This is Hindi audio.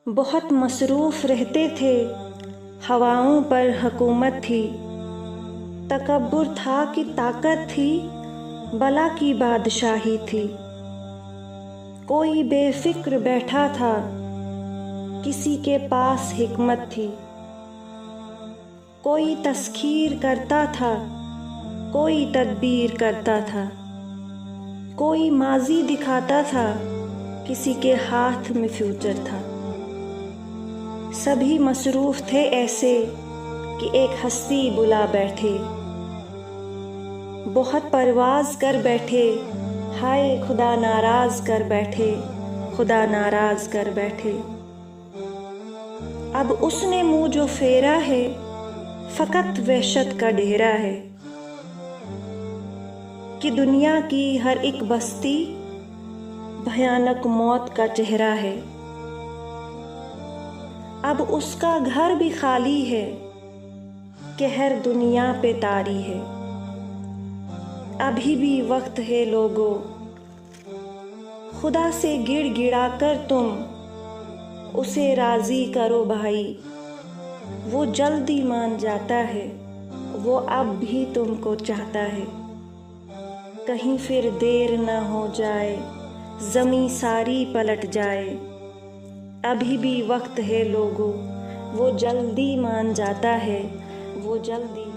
बहुत मसरूफ़ रहते थे, हवाओं पर हुकूमत थी। तकब्बुर था कि ताकत थी, बला की बादशाही थी। कोई बेफ़िक्र बैठा था, किसी के पास हिकमत थी। कोई तस्खीर करता था, कोई तदबीर करता था। कोई माज़ी दिखाता था, किसी के हाथ में फ्यूचर था। सभी मसरूफ़ थे ऐसे कि एक हस्ती बुला बैठे। बहुत परवाज़ कर बैठे, हाय खुदा नाराज़ कर बैठे, खुदा नाराज़ कर बैठे। अब उसने मुँह जो फेरा है, फ़कत वहशत का डेरा है कि दुनिया की हर एक बस्ती भयानक मौत का चेहरा है। अब उसका घर भी खाली है, कहर दुनिया पे तारी है। अभी भी वक्त है लोगों, खुदा से गिड़गिड़ा कर तुम उसे राज़ी करो भाई। वो जल्दी मान जाता है, वो अब भी तुमको चाहता है। कहीं फिर देर ना हो जाए, ज़मीं सारी पलट जाए। अभी भी वक्त है लोगों, वो जल्दी मान जाता है, वो जल्दी